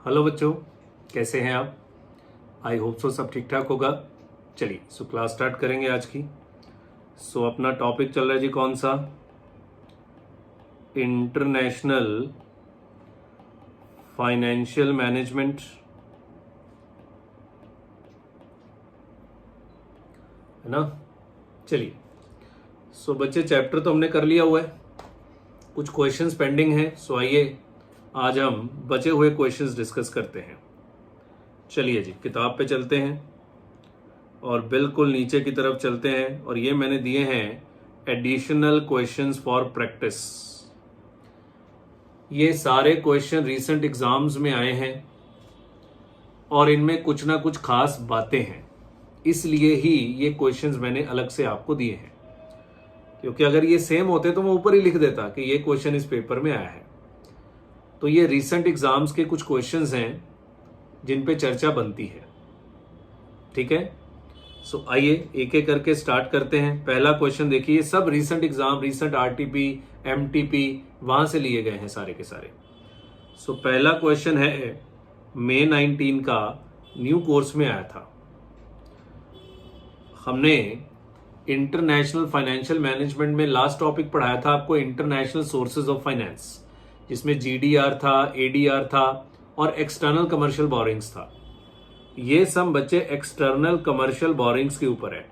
Hello बच्चों, कैसे हैं आप? आई होप सो सब ठीक ठाक होगा। चलिए क्लास स्टार्ट करेंगे आज की। अपना टॉपिक चल रहा है जी, कौन सा? इंटरनेशनल फाइनेंशियल मैनेजमेंट, है ना। चलिए बच्चे, चैप्टर तो हमने कर लिया हुआ है, कुछ क्वेश्चंस पेंडिंग हैं। आइए आज हम बचे हुए क्वेश्चंस डिस्कस करते हैं। चलिए जी, किताब पे चलते हैं और बिल्कुल नीचे की तरफ चलते हैं, और ये मैंने दिए हैं एडिशनल क्वेश्चंस फॉर प्रैक्टिस। ये सारे क्वेश्चन रीसेंट एग्जाम्स में आए हैं और इनमें कुछ ना कुछ खास बातें हैं, इसलिए ही ये क्वेश्चंस मैंने अलग से आपको दिए हैं। क्योंकि अगर ये सेम होते तो मैं ऊपर ही लिख देता कि ये क्वेश्चन इस पेपर में आया है। तो ये रीसेंट एग्जाम्स के कुछ क्वेश्चंस हैं जिन पे चर्चा बनती है, ठीक है। आइए एक एक करके स्टार्ट करते हैं। पहला क्वेश्चन देखिए, सब recent exam, recent RTP, MTP वहां से लिए गए हैं सारे के सारे। पहला क्वेश्चन है मई 19 का, न्यू कोर्स में आया था। हमने इंटरनेशनल फाइनेंशियल मैनेजमेंट में लास्ट टॉपिक पढ़ाया था आपको, इंटरनेशनल सोर्सेज ऑफ फाइनेंस, जिसमें जीडीआर था, एडीआर था और एक्सटर्नल कमर्शियल बोरिंग्स था। ये सम बच्चे एक्सटर्नल कमर्शियल बोरिंग्स के ऊपर है,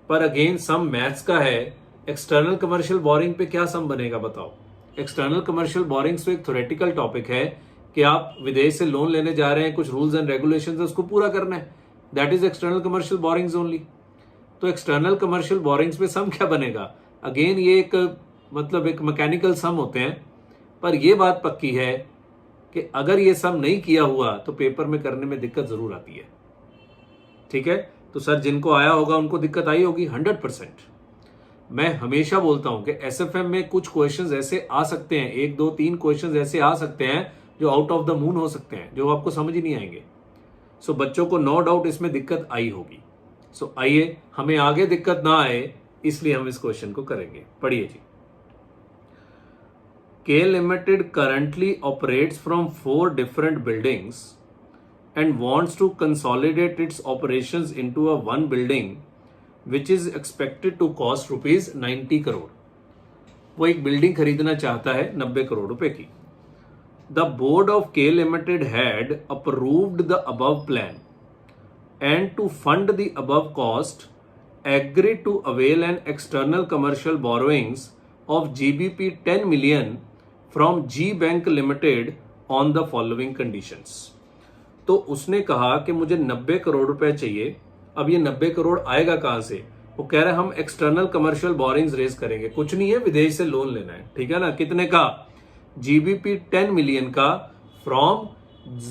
पर अगेन सम मैथ्स का है। एक्सटर्नल कमर्शियल बोरिंग पे क्या सम बनेगा बताओ? एक्सटर्नल कमर्शियल बोरिंग्स तो एक थ्योरेटिकल टॉपिक है कि आप विदेश से लोन लेने जा रहे हैं, कुछ रूल्स एंड रेगुलेशंस है, उसको पूरा करना है। That is external commercial borings only. तो एक्सटर्नल कमर्शियल बोरिंग्स पे सम क्या बनेगा? अगेन ये एक एक मैकेनिकल सम होते हैं, पर यह बात पक्की है कि अगर ये सम नहीं किया हुआ तो पेपर में करने में दिक्कत जरूर आती है, ठीक है। तो सर जिनको आया होगा उनको दिक्कत आई होगी 100%। मैं हमेशा बोलता हूं कि एसएफएम में कुछ क्वेश्चंस ऐसे आ सकते हैं, 1 2 3 क्वेश्चंस ऐसे आ सकते हैं जो आउट ऑफ द मून हो सकते हैं, जो आपको समझ ही नहीं आएंगे। बच्चों को नो डाउट इसमें दिक्कत आई होगी। आइए, हमें आगे दिक्कत ना आए इसलिए हम इस क्वेश्चन को करेंगे। पढ़िए जी। K Limited currently operates from 4 different buildings and wants to consolidate its operations into a one building which is expected to cost rupees 90 crore. वो एक बिल्डिंग खरीदना चाहता है 90 करोड़ रुपए की। The board of K Limited had approved the above plan and to fund the above cost agreed to avail an external commercial borrowings of GBP 10 million from G bank limited on the following conditions. तो उसने कहा कि मुझे 90 करोड़ रुपए चाहिए। अब ये 90 करोड़ आएगा कहां से? वो कह रहा है हम एक्सटर्नल कमर्शियल बोरिंग्स रेज करेंगे। कुछ नहीं है, विदेश से लोन लेना है, ठीक है ना। कितने का? जीबीपी 10 मिलियन का from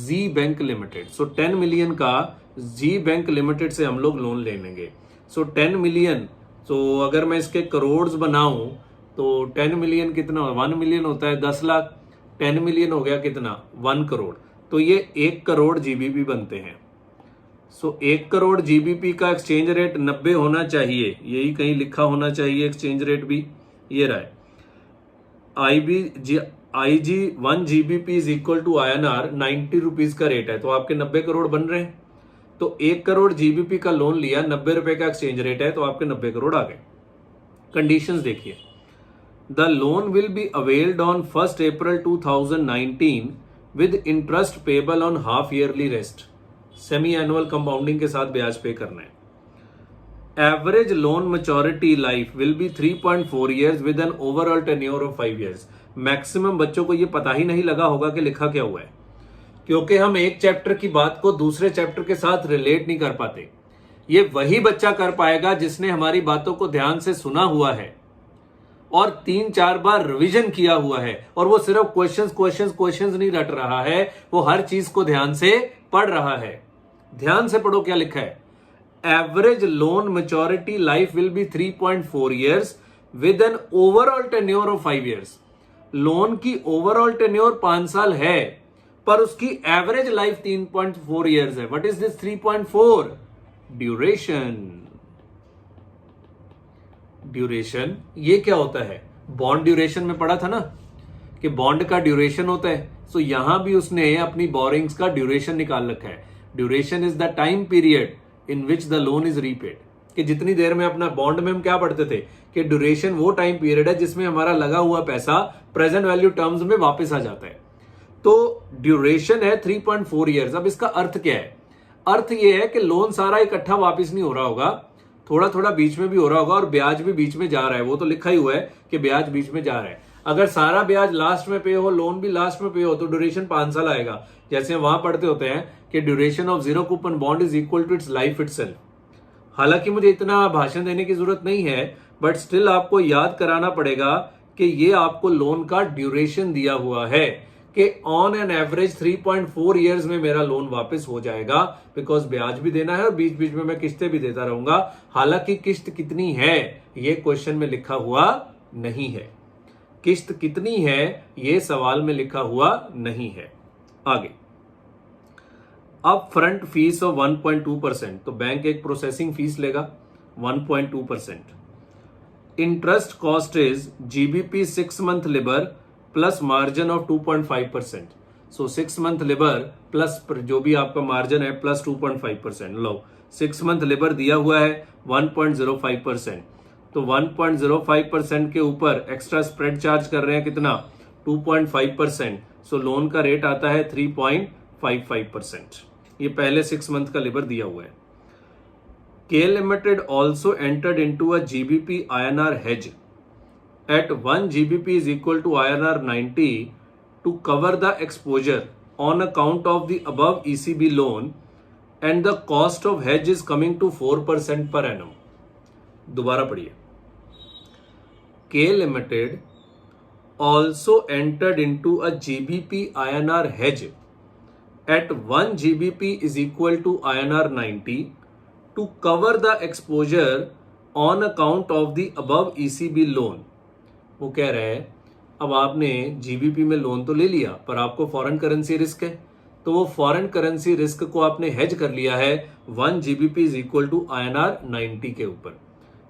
G bank limited. 10 million का जी बैंक लिमिटेड से हम लोग लोन ले लेंगे। 10 मिलियन, तो अगर मैं इसके करोड़ बनाऊं तो 10 मिलियन कितना? 1 मिलियन होता है 10 लाख। 10 मिलियन हो गया कितना? 1 करोड़। तो ये 1 करोड़ जीबीपी बनते हैं। 1 करोड़ जीबीपी का एक्सचेंज रेट 90 होना चाहिए, यही कहीं लिखा होना चाहिए एक्सचेंज रेट भी। ये रहा है IG 1 GBP is equal to INR 90 rupees का रेट है, तो आपके 90 करोड़ बन रहे हैं। तो 1 करोड़ जीबीपी का लोन लिया, 90 रुपए का एक्सचेंज रेट है, तो आपके 90 करोड़ आ गए। कंडीशंस देखिए। The loan will be availed on 1st April 2019 with interest payable on half yearly rest. Semi annual compounding के साथ ब्याज पे करना है। Average loan maturity life will be 3.4 years with an overall tenure of 5 years. Maximum बच्चों को ये पता ही नहीं लगा होगा कि लिखा क्या हुआ है, क्योंकि हम एक चैप्टर की बात को दूसरे चैप्टर के साथ रिलेट नहीं कर पाते। ये वही बच्चा कर पाएगा जिसने हमारी बातों को ध्यान से सुना हुआ है और 3-4 बार रिवीजन किया हुआ है, और वो सिर्फ क्वेश्चंस नहीं रट रहा है, वो हर चीज को ध्यान से पढ़ रहा है। ध्यान से पढ़ो क्या लिखा है। Average loan maturity life will be 3.4 years with an overall tenure of 5 years। Loan की ओवरऑल टेन्योर 5 साल है, पर उसकी एवरेज लाइफ 3.4 years है। What is this 3.4? ड्यूरेशन ये क्या होता है? बॉन्ड ड्यूरेशन में पढ़ा था ना कि बॉन्ड का ड्यूरेशन होता है। सो यहां भी उसने अपनी बोरिंग्स का ड्यूरेशन निकाल रखा है। Duration is the time period in which the loan is repaid, कि जितनी देर में अपना बॉन्ड में हम क्या पढ़ते थे कि ड्यूरेशन वो टाइम पीरियड है जिसमें हमारा लगा हुआ पैसा प्रेजेंट वैल्यू टर्म्स में वापस आ जाता है। तो ड्यूरेशन है 3.4 ईयर्स। अब इसका अर्थ क्या है? अर्थ ये है कि लोन सारा इकट्ठा वापस नहीं हो रहा होगा, थोड़ा थोड़ा बीच में भी हो रहा होगा और ब्याज भी बीच में जा रहा है। वो तो लिखा ही हुआ है कि ब्याज बीच में जा रहा है। अगर सारा ब्याज लास्ट में पे हो, लोन भी लास्ट में पे हो, तो ड्यूरेशन 5 साल आएगा। जैसे वहां पढ़ते होते हैं कि duration of zero coupon bond is equal to its life itself. हालांकि मुझे इतना भाषण देने की जरूरत नहीं है, बट स्टिल आपको याद कराना पड़ेगा कि ये आपको लोन का ड्यूरेशन दिया हुआ है कि ऑन एन एवरेज 3.4 ईयर्स में मेरा लोन वापस हो जाएगा, बिकॉज ब्याज भी देना है और बीच बीच में मैं किस्तें भी देता रहूंगा। हालांकि किस्त कितनी है ये क्वेश्चन में लिखा हुआ नहीं है, किस्त कितनी है ये सवाल में लिखा हुआ नहीं है। आगे, अब फ्रंट फीस ऑफ 1.2%, तो बैंक एक प्रोसेसिंग फीस लेगा 1.2%। Interest cost is GBP 6 month Libre plus margin of 2.5%। So 6 month Libre plus जो भी आपका मार्जिन है प्लस 2.5%। लो 6 मंथ लिबर दिया हुआ है 1.05%, तो 1.05% के ऊपर एक्स्ट्रा स्प्रेड चार्ज कर रहे हैं कितना? 2.5%। सो लोन का रेट आता है 3.55%। ये पहले 6 मंथ का लिबर दिया हुआ है। के limited also entered into a GBP INR hedge at 1 GBP is equal to INR 90 to cover the exposure on account of the above ECB loan, and the cost of hedge is coming to 4% per annum। दोबारा पढ़िए। K Limited also entered into a GBP INR hedge at 1 GBP is equal to INR 90 to cover the exposure on account of the above ECB loan। वो कह रहा है अब आपने GBP में loan तो ले लिया पर आपको फॉरेन करेंसी रिस्क है, तो वो फॉरेन करेंसी रिस्क को आपने हेज कर लिया है 1 GBP is equal to INR 90 के ऊपर।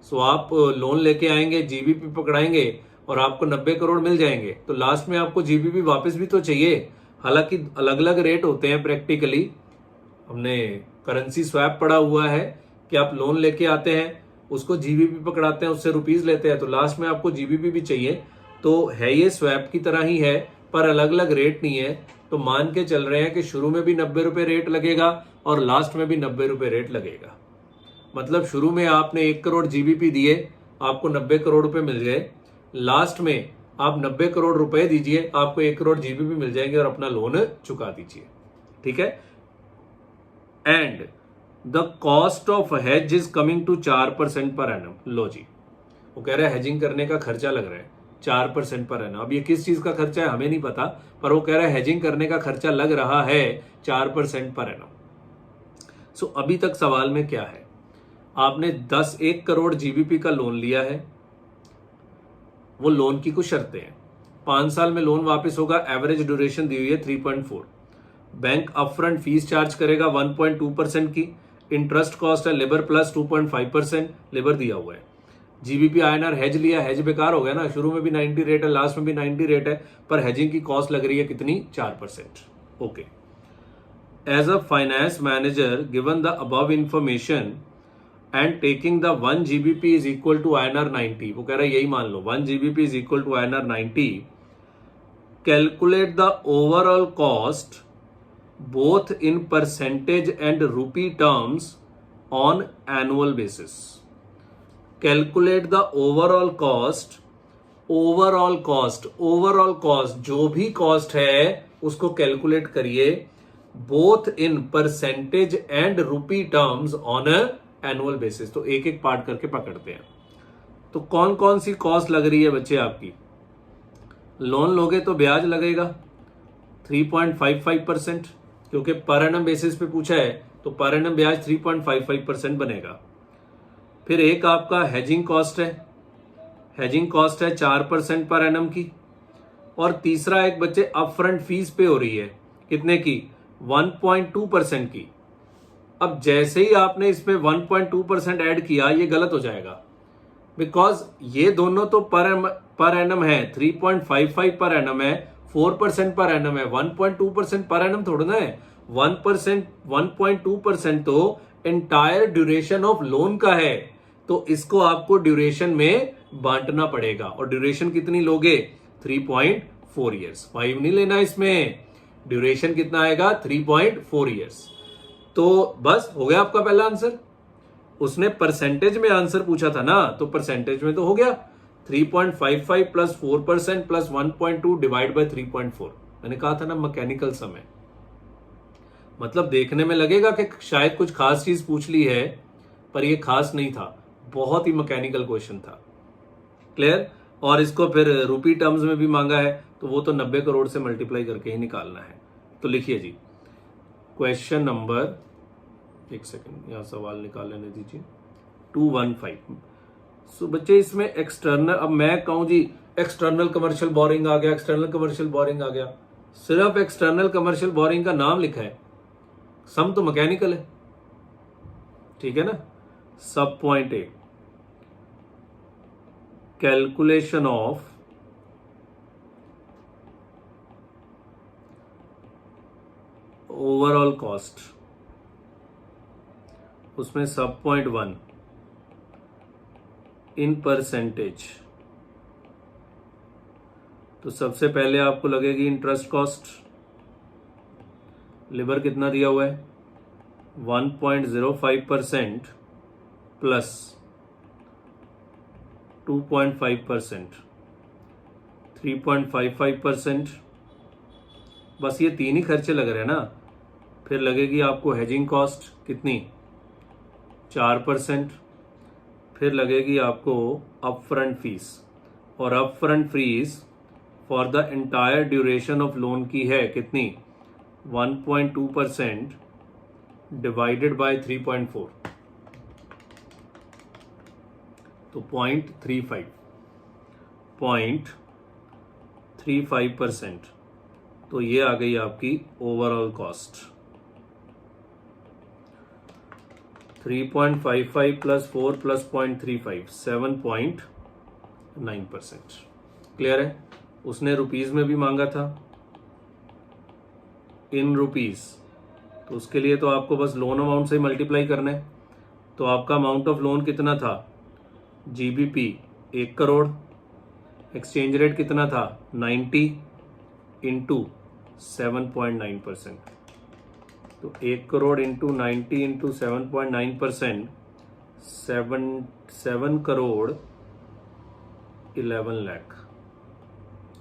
सो आप लोन लेके आएंगे, जीबीपी पकड़ाएंगे और आपको 90 करोड़ मिल जाएंगे, तो लास्ट में आपको जीबीपी वापस भी तो चाहिए। हालांकि अलग अलग रेट होते हैं प्रैक्टिकली, हमने करेंसी स्वैप पड़ा हुआ है कि आप लोन लेके आते हैं, उसको जीबीपी पकड़ाते हैं, उससे रुपीज लेते हैं, तो लास्ट में आपको जीबीपी भी चाहिए। तो है ये स्वैप की तरह ही है पर अलग अलग रेट नहीं है। तो मान के चल रहे हैं कि शुरू में भी 90 रुपए रेट लगेगा और लास्ट में भी 90 रुपए रेट लगेगा। मतलब शुरू में आपने 1 करोड़ जीबीपी दिए, आपको 90 करोड़ रुपए मिल गए, लास्ट में आप 90 करोड़ रुपए दीजिए, आपको 1 करोड़ जीबीपी मिल जाएंगे और अपना लोन चुका दीजिए। ठीक है। And the cost of hedge is coming to 4% per annum. लो जी, वो कह रहा है हेजिंग करने का खर्चा लग रहा है 4% पर एनम। अब ये किस चीज का खर्चा है हमें नहीं पता, पर वो कह रहा है हेजिंग करने का खर्चा लग रहा है 4% पर एनम। सो अभी तक सवाल में क्या है, आपने 1 करोड़ जीबीपी का लोन लिया है, वो लोन की कुछ शर्तें हैं। 5 साल में लोन वापस होगा, एवरेज ड्यूरेशन दी हुई है 3.4। बैंक अपफ्रंट फीस चार्ज करेगा 1.2% की, इंटरेस्ट कॉस्ट है लिबर प्लस 2.5%, लिबर दिया हुआ है। जीबीपी INR हेज लिया, हेज बेकार हो गया ना, शुरू में भी 90 रेट है, लास्ट में भी 90 रेट है, पर हेजिंग की कॉस्ट लग रही है कितनी? 4%। Okay. As a finance manager given the above information and taking the 1 GBP is equal to INR 90, वो कह रहा है यही मान लो 1 GBP is equal to INR 90, calculate the overall cost both in percentage and rupee terms on annual basis। Calculate the overall cost, overall cost जो भी cost है उसको कैलकुलेट करिए both in percentage and rupee terms on a annual basis। तो एक एक part करके पकड़ते हैं। तो कौन कौन सी कॉस्ट लग रही है बच्चे आपकी? लोन लोगे तो ब्याज लगेगा 3.55%, क्योंकि पर एनम बेसिस पे पूछा है तो पर एनम ब्याज 3.55% बनेगा। फिर एक आपका हेजिंग कॉस्ट है, हेजिंग कॉस्ट है 4% पर एनम की, और तीसरा एक बच्चे अपफ्रंट फीस पे हो रही है कितने की? 1.2% की। अब जैसे ही आपने इसमें 1.2% ऐड किया ये गलत हो जाएगा, बिकॉज ये दोनों तो पर एनम है, 3.55 पर एनम है, 4% पर एनम है, 1.2% पर एनम थोड़ा ना है, 1%, 1.2% तो एंटायर ड्यूरेशन ऑफ लोन का है, तो इसको आपको ड्यूरेशन में बांटना पड़ेगा। और ड्यूरेशन कितनी लोगे? 3.4 ईयर्स। 5 नहीं लेना इसमें, ड्यूरेशन कितना आएगा? 3.4 ईयर्स। तो बस हो गया आपका पहला आंसर। उसने परसेंटेज में आंसर पूछा था ना, तो परसेंटेज में तो हो गया 3.55 प्लस 4% प्लस 1.2 डिवाइड बाय 3.4। मैंने कहा था ना मैकेनिकल सम है, मतलब देखने में लगेगा कि शायद कुछ खास चीज पूछ ली है, पर ये खास नहीं था, बहुत ही मैकेनिकल क्वेश्चन था। क्लियर? और इसको फिर रुपी टर्म्स में भी मांगा है, तो वो तो 90 करोड़ से मल्टीप्लाई करके ही निकालना है। तो लिखिए जी क्वेश्चन नंबर, एक सेकंड यहां सवाल निकाल लेने दीजिए, 215। सो बच्चे इसमें एक्सटर्नल, अब मैं कहूं जी एक्सटर्नल कमर्शियल बोरिंग आ गया, एक्सटर्नल कमर्शियल बोरिंग आ गया, सिर्फ एक्सटर्नल कमर्शियल बोरिंग का नाम लिखा है, सम तो मैकेनिकल है, ठीक है ना। सब point A, calculation of overall cost, उसमें सब पॉइंट 1 इन परसेंटेज। तो सबसे पहले आपको लगेगी इंटरेस्ट कॉस्ट, लिबर कितना दिया हुआ है 1.05% प्लस 2.5%, 3.55%, बस ये 3 ही खर्चे लग रहे हैं ना। फिर लगेगी आपको हेजिंग कॉस्ट कितनी 4%, फिर लगेगी आपको अपफ्रंट फीस, और upfront fees for the entire duration of loan की है कितनी 1.2% डिवाइडेड बाय 3.4, तो 0.35%, तो ये आ गई आपकी overall cost. 3.55 plus 4 plus 0.35, 7.9%। Clear है? उसने रुपीज में भी मांगा था, इन रुपीज, तो उसके लिए तो आपको बस लोन अमाउंट से ही मल्टीप्लाई करना है। तो आपका अमाउंट ऑफ लोन कितना था जीबीपी 1 करोड़, एक्सचेंज रेट कितना था 90 इंटू 7.9%, तो 1 crore into 90 into 7.9%, 7 crore 11 lakh,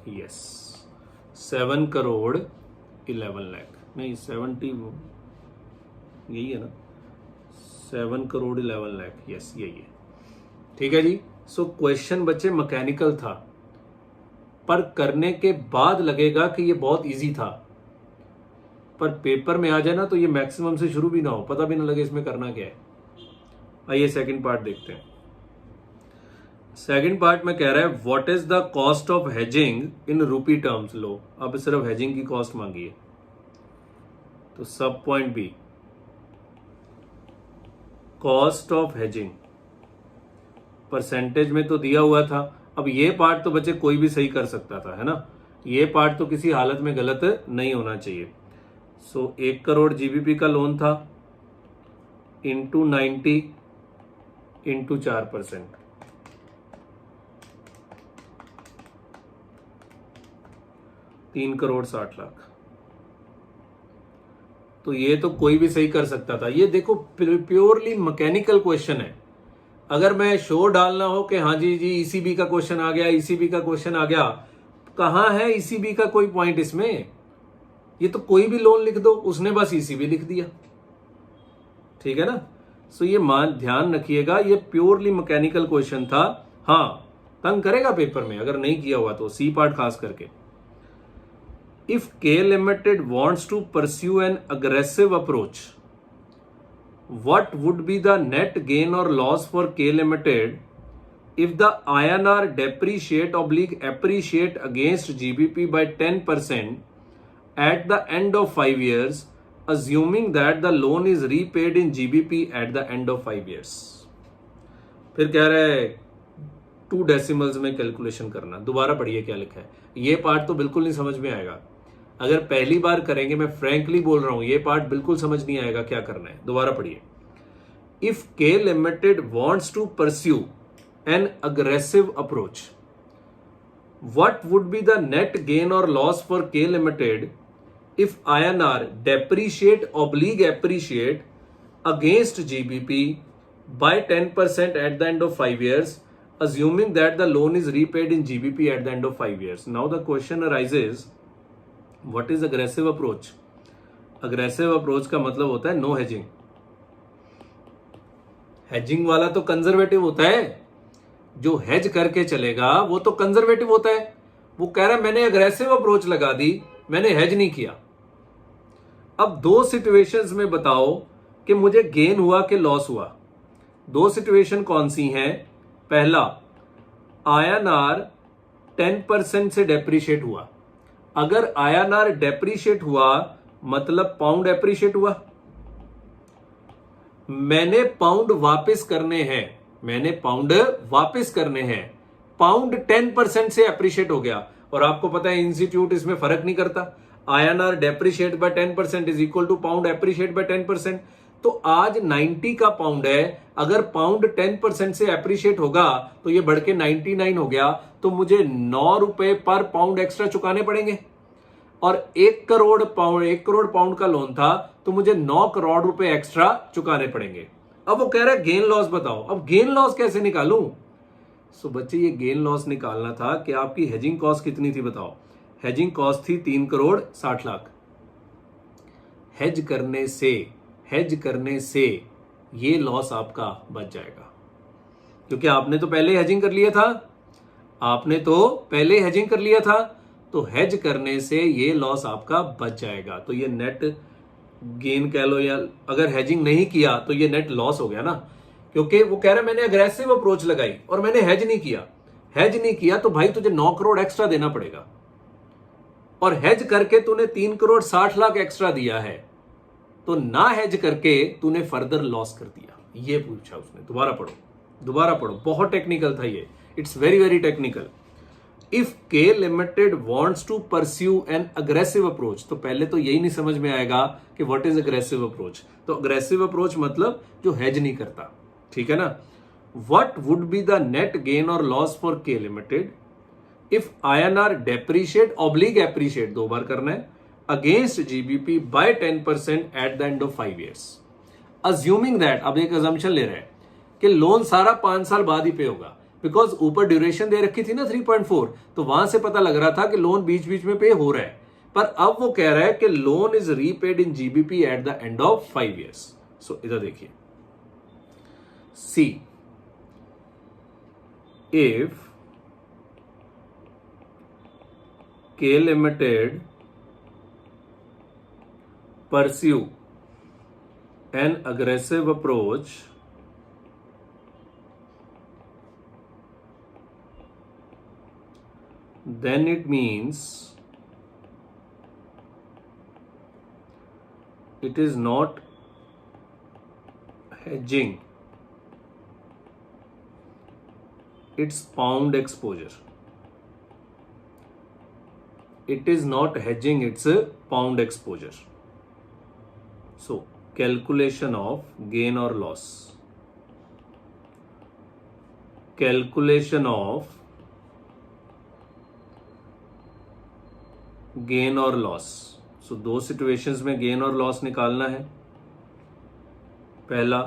yes 7 crore 11 lakh, नहीं 70, यही है ना 7 करोड़ 11 लाख, यस यही है, ठीक है जी। सो क्वेश्चन बच्चे मैकेनिकल था, पर करने के बाद लगेगा कि ये बहुत इजी था, पर पेपर में आ जाए ना तो ये मैक्सिमम से शुरू भी ना हो, पता भी ना लगे इसमें करना क्या है। आइए सेकंड पार्ट देखते हैं। सेकंड पार्ट में कह रहा है what is the cost of hedging in rupee terms. लो अब सिर्फ हेजिंग की कॉस्ट मांगी है, तो सब point B cost of hedging, percentage में तो दिया हुआ था। अब ये पार्ट तो बच्चे कोई भी सही कर सकता था, है ना, ये पार्ट तो किसी हालत में गलत नहीं होना चाहिए। सो 1 करोड़ जीबीपी का लोन था इंटू 90 इंटू 4%, तीन करोड़ 60 लाख। तो ये तो कोई भी सही कर सकता था। ये देखो प्योरली मैकेनिकल क्वेश्चन है। अगर मैं शो डालना हो कि हाँ जी ईसीबी का क्वेश्चन आ गया, ईसीबी का क्वेश्चन आ गया, कहां है ईसीबी का कोई पॉइंट इसमें? ये तो कोई भी लोन लिख दो, उसने बस ईसीबी लिख दिया, ठीक है ना। सो ये ध्यान रखिएगा, ये प्योरली मैकेनिकल क्वेश्चन था। हाँ तंग करेगा पेपर में अगर नहीं किया हुआ तो, सी पार्ट खास करके। If K Limited wants to pursue an aggressive approach, what would be the net gain or loss for K Limited if the INR depreciate/appreciate against GBP by 10% at the end of 5 years, assuming that the loan is repaid in GBP at the end of 5 years? फिर कह रहा है 2 decimals में calculation करना। दोबारा पढ़िए क्या लिखा है, ये पार्ट तो बिल्कुल नहीं समझ में आएगा। अगर पहली बार करेंगे, मैं फ्रैंकली बोल रहा हूं, ये पार्ट बिल्कुल समझ नहीं आएगा क्या करना है। दोबारा पढ़िए। If K limited wants to pursue an aggressive approach, what would be the net gain or loss for K Limited if INR depreciate oblique appreciate against GBP by 10% at the end of 5 years, assuming that the loan is repaid in GBP at the end of 5 years? Now the question arises, what is aggressive approach? Aggressive approach का मतलब होता है no hedging. Hedging वाला तो conservative होता है, जो hedge करके चलेगा वो तो कंजर्वेटिव होता है। वो कह रहा है मैंने अग्रेसिव अप्रोच लगा दी, मैंने हेज नहीं किया। अब दो सिचुएशंस में बताओ कि मुझे गेन हुआ कि लॉस हुआ। दो सिचुएशन कौन सी हैं? पहला, INR 10% से डेप्रीशिएट हुआ। अगर INR डेप्रीशिएट हुआ मतलब पाउंड एप्रीशिएट हुआ। मैंने पाउंड वापस करने हैं, पाउंड 10% से अप्रिशिएट हो गया। और आपको पता है इंस्टीट्यूट इसमें फर्क नहीं करता। INR depreciate by 10% is equal to pound appreciate by 10%। तो आज 90 का पाउंड है, अगर पाउंड 10% से अप्रिशिएट होगा तो ये बढ़ के 99 हो गया, तो मुझे 9 रुपए पर पाउंड एक्स्ट्रा चुकाने पड़ेंगे। और 1 करोड़ पाउंड का लोन था, तो मुझे 9 करोड़ रुपए एक्स्ट्रा चुकाने पड़ेंगे। अब वो कह रहा है गेन लॉस बताओ। अब गेन लॉस कैसे निकालूं? सो बच्चे, ये गेन लॉस निकालना था कि आपकी हेजिंग कॉस्ट कितनी थी बताओ। हेजिंग कॉस्ट थी 3 करोड़ 60 लाख। हेज करने से ये लॉस आपका बच जाएगा, क्योंकि आपने तो पहले हेजिंग कर लिया था। तो हेज करने से ये लॉस आपका बच जाएगा। तो ये नेट गेन कह लो, या अगर हेजिंग नहीं किया तो ये नेट लॉस हो गया ना, क्योंकि वो कह रहा है मैंने अग्रेसिव अप्रोच लगाई और मैंने हेज नहीं किया तो भाई तुझे 9 करोड़ एक्स्ट्रा देना पड़ेगा। और हेज करके तूने 3 करोड़ 60 लाख एक्स्ट्रा दिया है, तो ना हेज करके तूने फर्दर लॉस कर दिया। ये पूछा उसने। दोबारा पढ़ो, बहुत टेक्निकल था ये। It's very very technical. If K limited wants to pursue an aggressive approach, तो पहले तो यही नहीं समझ में आएगा कि व्हाट इज अग्रेसिव अप्रोच। तो अग्रेसिव अप्रोच मतलब जो हेज नहीं करता, ठीक है ना। What would be the net gain और loss for K limited if INR depreciate ऑब्लिक एप्रीशिएट, 2 बार करना है, against GBP by 10% at the end of 5 years, assuming that. अब एक अजम्पशन ले रहे हैं कि लोन सारा 5 साल बाद ही पे होगा, बिकॉज ऊपर ड्यूरेशन दे रखी थी ना 3.4, तो वहां से पता लग रहा था कि लोन बीच बीच में पे हो रहा है। पर अब वो कह रहा है कि loan is repaid in GBP eight the end of 5 years। सो इधर देखिए, see if K limited pursue an aggressive approach then it means it is not hedging its pound exposure. It is not hedging its pound exposure. So, calculation of gain or loss. Calculation of gain or loss. So, 2 situations में gain और loss निकालना है। पहला,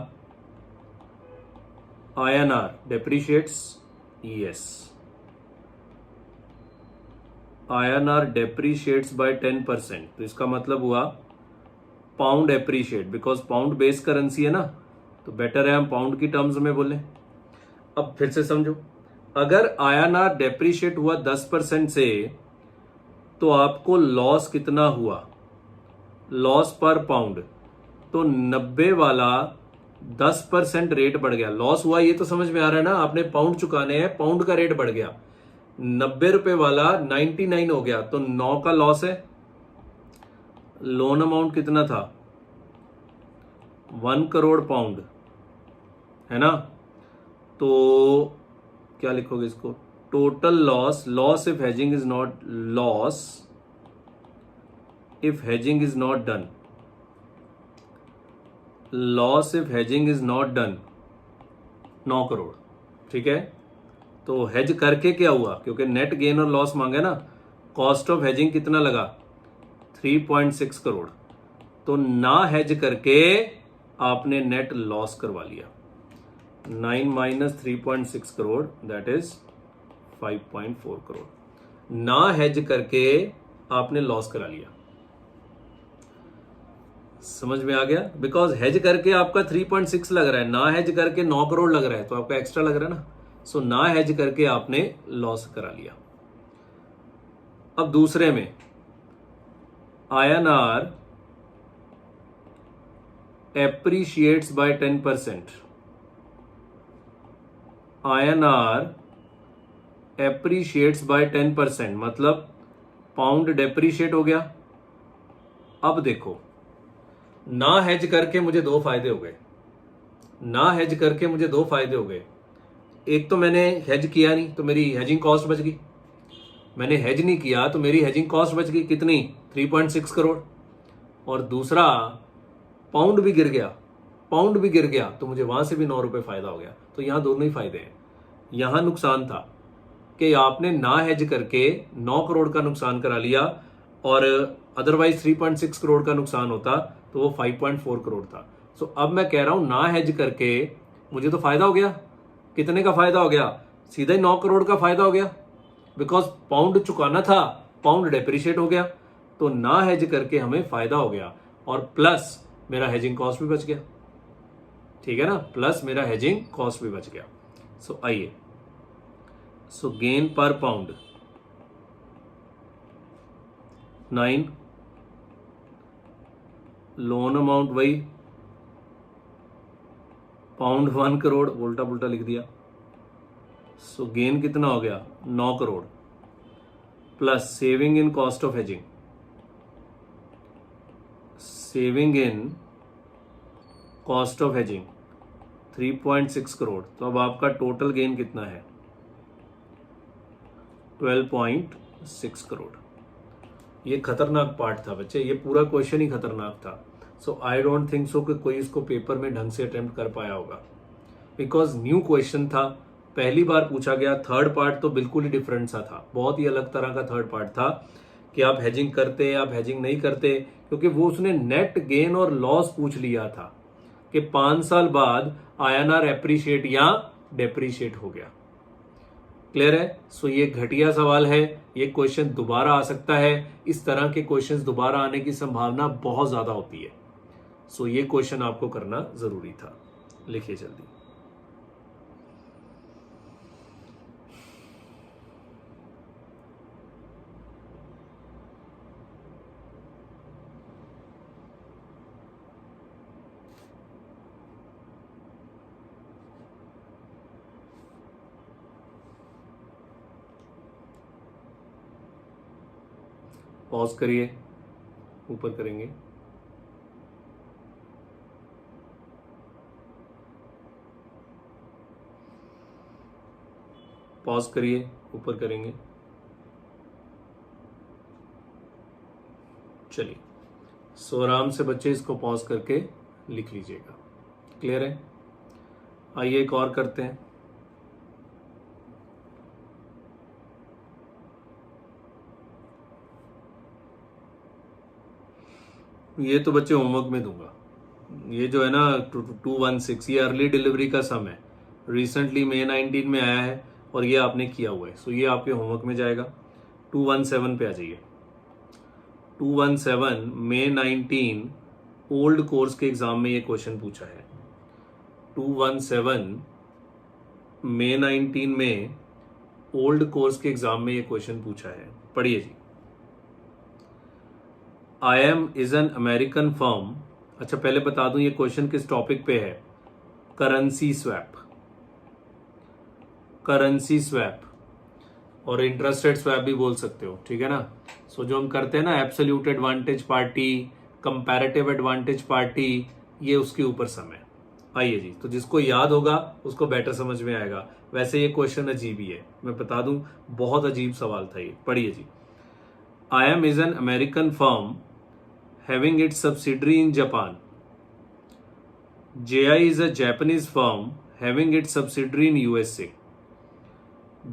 INR depreciates, yes. INR depreciates by 10%, तो इसका मतलब हुआ pound appreciate, because pound base currency है ना, तो बेटर है हम पाउंड की टर्म्स में बोलें। अब फिर से समझो, अगर INR डेप्रीशिएट हुआ 10% से, तो आपको लॉस कितना हुआ, लॉस पर पाउंड, तो 90 वाला 10% रेट बढ़ गया, लॉस हुआ। ये तो समझ में आ रहा है ना, आपने पाउंड चुकाने हैं, पाउंड का रेट बढ़ गया, 90 रुपए वाला 99 हो गया, तो 9 का लॉस है। लोन अमाउंट कितना था, 1 करोड़ पाउंड है ना, तो क्या लिखोगे इसको, total loss if hedging is not loss if hedging is not done, loss if hedging is not done 9 crore. ठीक है, तो हेज करके क्या हुआ, क्योंकि नेट गेन और लॉस मांगे ना, कॉस्ट ऑफ हेजिंग कितना लगा 3.6 करोड़, तो ना हेज करके आपने नेट लॉस करवा लिया। 9 minus 3.6 crore that is 5.4 crore, ना हेज करके आपने लॉस करा लिया। समझ में आ गया? बिकॉज हेज करके आपका 3.6 लग रहा है, ना हेज करके 9 करोड़ लग रहा है, तो आपका एक्स्ट्रा लग रहा है ना। सो ना हेज करके आपने लॉस करा लिया। अब दूसरे में INR appreciates by 10%, INR appreciates by 10%, मतलब पाउंड डेप्रिशिएट हो गया। अब देखो, ना हेज करके मुझे दो फायदे हो गए, ना हेज करके मुझे दो फायदे हो गए। एक तो मैंने हेज किया नहीं तो मेरी हेजिंग कॉस्ट बच गई, मैंने हेज नहीं किया तो मेरी हेजिंग कॉस्ट बच गई कितनी, 3.6 करोड़। और दूसरा, पाउंड भी गिर गया, पाउंड भी गिर गया तो मुझे वहां से भी 9 रुपए फायदा हो गया। तो यहां दोनों ही फायदे हैं। यहां नुकसान था कि आपने ना हेज करके 9 करोड़ का नुकसान करा लिया, और अदरवाइज 3.6 करोड़ का नुकसान होता तो वो 5.4 करोड़ था। सो अब मैं कह रहा हूं ना हेज करके मुझे तो फायदा हो गया। कितने का फायदा हो गया? सीधा ही 9 करोड़ का फायदा हो गया, बिकॉज पाउंड चुकाना था, पाउंड डेप्रिशिएट हो गया, तो ना हेज करके हमें फायदा हो गया, और प्लस मेरा हेजिंग कॉस्ट भी बच गया। ठीक है ना, प्लस मेरा हेजिंग कॉस्ट भी बच गया। सो आइए, सो गेन पर पाउंड 9, लोन अमाउंट वही, पाउंड 1 करोड़, उल्टा पुल्टा लिख दिया। सो गेन कितना हो गया 9 crore, plus saving in cost of hedging, saving in cost of hedging 3.6 crore. तो अब आपका टोटल गेन कितना है 12.6 करोड़। ये खतरनाक पार्ट था बच्चे, ये पूरा क्वेश्चन ही खतरनाक था। सो आई डोंट थिंक सो कि कोई इसको पेपर में ढंग से अटेम्प्ट कर पाया होगा, बिकॉज न्यू क्वेश्चन था, पहली बार पूछा गया। थर्ड पार्ट तो बिल्कुल ही डिफरेंट सा था, बहुत ही अलग तरह का थर्ड पार्ट था कि आप हेजिंग करते, आप हेजिंग नहीं करते, क्योंकि वो उसने नेट गेन और लॉस पूछ लिया था कि 5 साल बाद INR एप्रिशिएट या डेप्रिशिएट हो गया। क्लियर है? सो ये घटिया सवाल है, ये क्वेश्चन दोबारा आ सकता है, इस तरह के क्वेश्चंस दोबारा आने की संभावना बहुत ज्यादा होती है। सो ये क्वेश्चन आपको करना जरूरी था। लिखिए जल्दी। पॉज करिए, ऊपर करेंगे। पॉज करिए, ऊपर करेंगे। चलिए, सो आराम से बच्चे इसको पॉज करके लिख लीजिएगा। क्लियर है? आइए एक और करते हैं। ये तो बच्चे होमवर्क में दूंगा। ये जो है ना 216, ये अर्ली डिलीवरी का सम है, रिसेंटली May 19 में आया है और ये आपने किया हुआ है। सो ये आपके होमवर्क में जाएगा। 217 पे आ जाइए। 217 May 19 ओल्ड कोर्स के एग्जाम में ये क्वेश्चन पूछा है। 217 May 19 में ओल्ड कोर्स के एग्जाम में ये क्वेश्चन पूछा है। पढ़िए जी। IM is an American firm. अच्छा, पहले बता दूं ये क्वेश्चन किस टॉपिक पे है। करेंसी स्वैप, करेंसी स्वैप, और इंटरेस्ट रेट स्वैप भी बोल सकते हो। ठीक है ना? सो जो हम करते हैं ना, absolute advantage party, comparative advantage party, ये उसके ऊपर सम है। आइए जी, तो जिसको याद होगा उसको बेटर समझ में आएगा। वैसे ये क्वेश्चन अजीब ही है, मैं बता दूं, बहुत अजीब सवाल था ये। पढ़िए जी। IM is an American firm having its subsidiary in Japan. JI is a Japanese firm having its subsidiary in USA.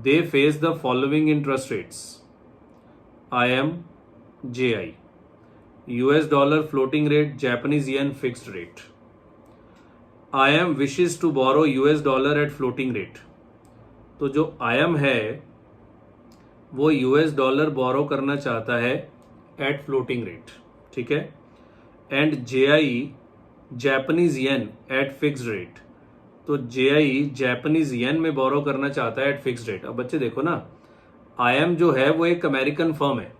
They face the following interest rates. IM, JI. US dollar floating rate, Japanese yen fixed rate. IM wishes to borrow US dollar at floating rate. तो जो IM है वो US dollar बोरो करना चाहता है eight floating rate, ठीक है। And JI Japanese yen at fixed rate, तो JI जापानीज येन में बोरो करना चाहता है एट फिक्स्ड रेट। अब बच्चे देखो ना, IM जो है वो एक अमेरिकन फर्म है,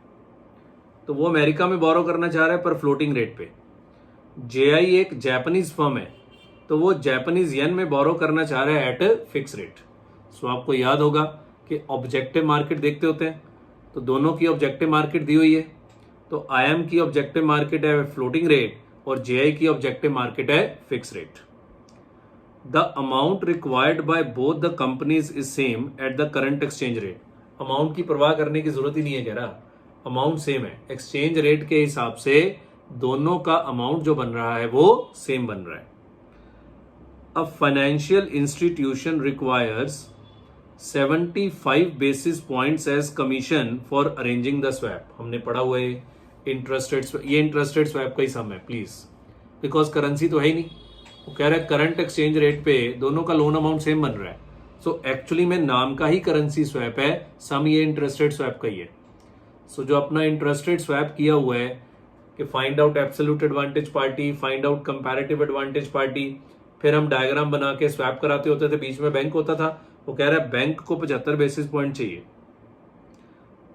तो वो अमेरिका में बोरो करना चाह रहा है पर फ्लोटिंग रेट पे। JI एक जापानीज फर्म है, तो वो जापानीज येन में बोरो करना चाह रहा है एट फिक्स रेट। सो आपको याद होगा कि ऑब्जेक्टिव मार्केट देखते होते हैं, तो दोनों की ऑब्जेक्टिव मार्केट दी हुई है, तो IM की ऑब्जेक्टिव मार्केट है फ्लोटिंग रेट और JI की ऑब्जेक्टिव मार्केट है fix rate. The amount required by both the companies is same at the current exchange rate. Amount की परवाह करने की जरूरत ही नहीं है, कह रहा अमाउंट सेम है, एक्सचेंज रेट के हिसाब से दोनों का अमाउंट जो बन रहा है वो सेम बन रहा है। A financial institution requires 75 basis points as commission for arranging the swap. हमने पढ़ा हुआ है इंटरेस्ट रेट, ये इंटरेस्ट रेट स्वैप का ही सम है प्लीज, बिकॉज करेंसी तो है ही नहीं। वो कह रहा है करंट एक्सचेंज रेट पे दोनों का लोन अमाउंट सेम बन रहा है, सो एक्चुअली में नाम का ही करेंसी स्वैप है, सम ये इंटरेस्ट रेट स्वैप का ही है। सो जो अपना इंटरेस्ट रेट स्वैप किया हुआ है कि find out absolute advantage party, find out comparative advantage party, फिर हम डायग्राम बना के स्वैप कराते होते थे, बीच में बैंक होता था। वो कह रहा है बैंक को 75 बेसिस पॉइंट चाहिए।